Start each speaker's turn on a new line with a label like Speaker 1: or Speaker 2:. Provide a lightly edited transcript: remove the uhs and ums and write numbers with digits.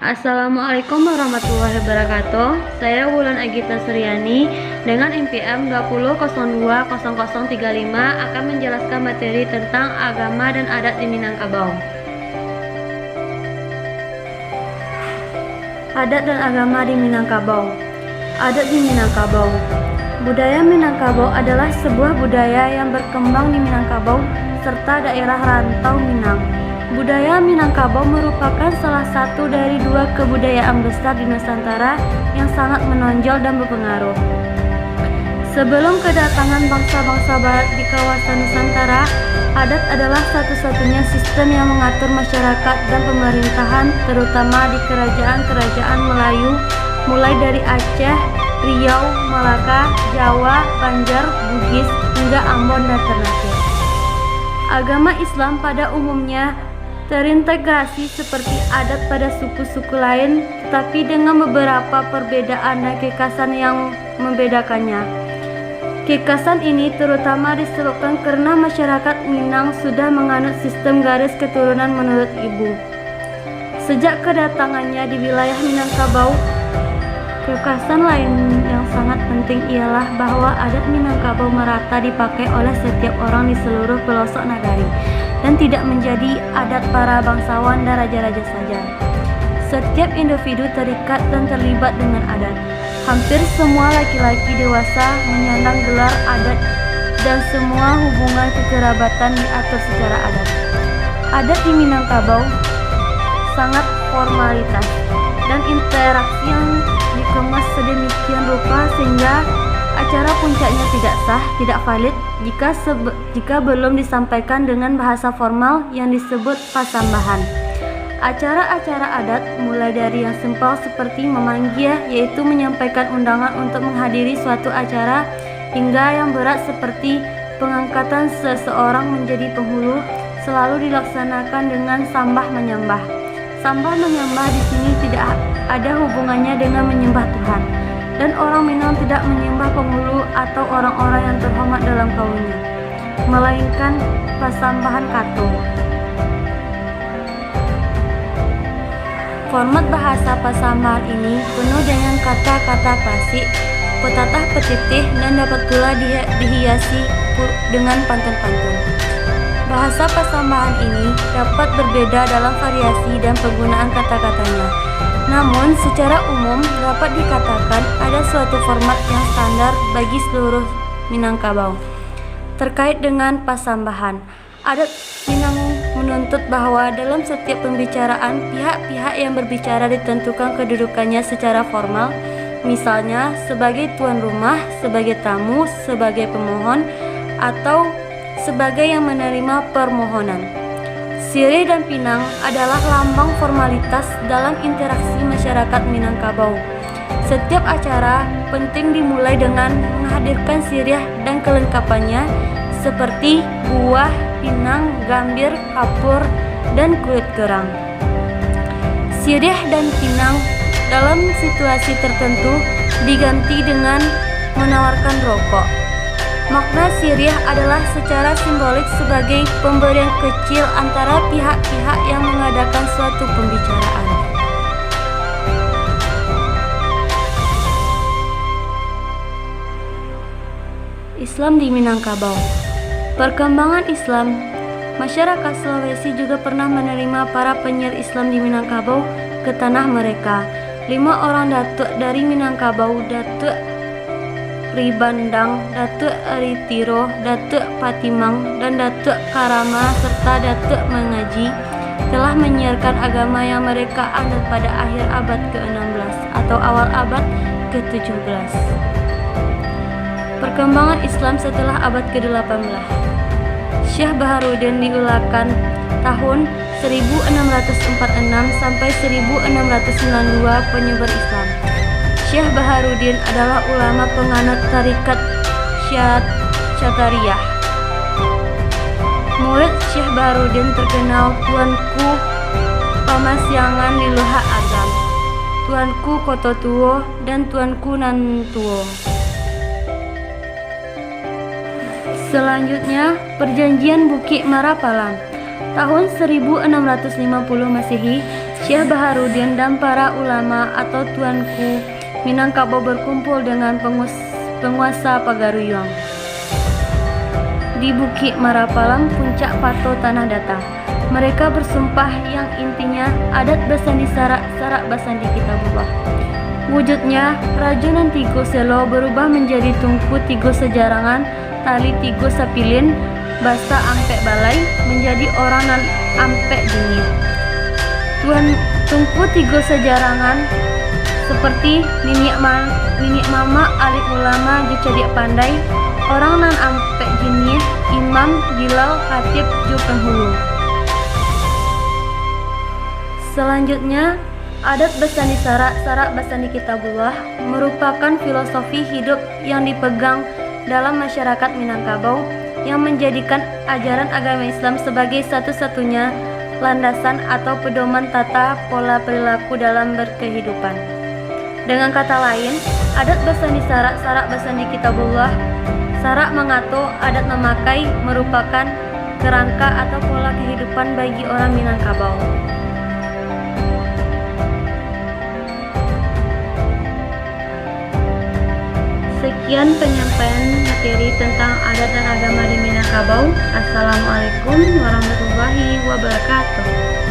Speaker 1: Assalamualaikum warahmatullahi wabarakatuh. Saya Wulan Agita Suryani dengan NPM 20020035 akan menjelaskan materi tentang agama dan adat di Minangkabau. Adat dan agama di Minangkabau. Adat di Minangkabau. Budaya Minangkabau adalah sebuah budaya yang berkembang di Minangkabau serta daerah rantau Minang. Budaya Minangkabau merupakan salah satu dari dua kebudayaan besar di Nusantara yang sangat menonjol dan berpengaruh. Sebelum kedatangan bangsa-bangsa barat di kawasan Nusantara, adat adalah satu-satunya sistem yang mengatur masyarakat dan pemerintahan, terutama di kerajaan-kerajaan Melayu, mulai dari Aceh, Riau, Malaka, Jawa, Banjar, Bugis, hingga Ambon dan Ternate. Agama Islam pada umumnya terintegrasi seperti adat pada suku-suku lain, tetapi dengan beberapa perbedaan dan kekhasan yang membedakannya. Kekhasan ini terutama disebabkan karena masyarakat Minang sudah menganut sistem garis keturunan menurut ibu. Sejak kedatangannya di wilayah Minangkabau, kekhasan lain yang sangat penting ialah bahwa adat Minangkabau merata dipakai oleh setiap orang di seluruh pelosok nagari dan tidak menjadi adat para bangsawan dan raja-raja saja. Setiap individu terikat dan terlibat dengan adat. Hampir semua laki-laki dewasa menyandang gelar adat dan semua hubungan kekerabatan diatur secara adat. Adat di Minangkabau sangat formalitas dan interaksi yang dikemas sedemikian rupa sehingga acara puncaknya tidak sah, tidak valid jika belum disampaikan dengan bahasa formal yang disebut pasambahan. Acara-acara adat mulai dari yang simpel seperti memanggil, yaitu menyampaikan undangan untuk menghadiri suatu acara, hingga yang berat seperti pengangkatan seseorang menjadi penghulu selalu dilaksanakan dengan sambah menyembah. Sambah menyembah di sini tidak ada hubungannya dengan menyembah Tuhan, dan orang Minang tidak menyembah penghulu atau orang-orang yang terhormat dalam kaumnya, melainkan pasambahan katung. Format bahasa pasambahan ini penuh dengan kata-kata klasik, petatah petitih, dan dapat pula dihiasi dengan pantun-pantun. Bahasa pasambahan ini dapat berbeda dalam variasi dan penggunaan kata-katanya. Namun, secara umum dapat dikatakan ada suatu format yang standar bagi seluruh Minangkabau. Terkait dengan pasambahan, adat Minang menuntut bahwa dalam setiap pembicaraan, pihak-pihak yang berbicara ditentukan kedudukannya secara formal, misalnya sebagai tuan rumah, sebagai tamu, sebagai pemohon, atau sebagai yang menerima permohonan. Sirih dan pinang adalah lambang formalitas dalam interaksi masyarakat Minangkabau. Setiap acara penting dimulai dengan menghadirkan sirih dan kelengkapannya seperti buah, pinang, gambir, kapur, dan kulit kerang. Sirih dan pinang dalam situasi tertentu diganti dengan menawarkan rokok. Makna sirih adalah secara simbolik sebagai pemberian kecil antara pihak-pihak yang mengadakan suatu pembicaraan. Islam di Minangkabau. Perkembangan Islam. Masyarakat Sulawesi juga pernah menerima para penyair Islam di Minangkabau ke tanah mereka. 5 orang datuk dari Minangkabau, Datuk Ribandang, Datuk Aritiro, Datuk Patimang, dan Datuk Karama serta Datuk Mengaji telah menyiarkan agama yang mereka anut pada akhir abad ke-16 atau awal abad ke-17. Perkembangan Islam setelah abad ke-18. Syekh Baharuddin diulakan tahun 1646 sampai 1692 penyebar Islam. Syekh Baharuddin adalah ulama penganut tarikat Syatariyah. Murid Syekh Baharuddin terkenal Tuanku Pamasyangan di Luha Agam, Tuanku Kototuo, dan Tuanku Nantuo. Selanjutnya, Perjanjian Bukit Marapalang. Tahun 1650 Masehi, Syekh Baharudin dan para ulama atau tuanku Minangkabau berkumpul dengan penguasa Pagaruyung di Bukit Marapalang, puncak Pato Tanah Datar. Mereka bersumpah yang intinya adat Basandi Sarak Basandi Kitabullah. Wujudnya rajunan Tigo Selo berubah menjadi Tungku Tigo Sejarangan, Tali Tigo Sapilin, Basa Ampek Balai menjadi orang nan Ampek Dingin. Tuan Tungku Tigo Sejarangan seperti Niniak Mama Alit Ulama Jucadik Pandai, orang nan Ampek Jinyih, Imam Gilal Khatib Ju Penghulu. Selanjutnya, adat Basandi Sarak Basandi Kitabullah merupakan filosofi hidup yang dipegang dalam masyarakat Minangkabau yang menjadikan ajaran agama Islam sebagai satu-satunya landasan atau pedoman tata pola perilaku dalam berkehidupan. Dengan kata lain, adat Basandi Sarak Basandi Kitabullah, Sarak mengato, adat memakai merupakan kerangka atau pola kehidupan bagi orang Minangkabau. Sekian penyampaian materi tentang adat dan agama di Minangkabau. Assalamualaikum warahmatullahi wabarakatuh.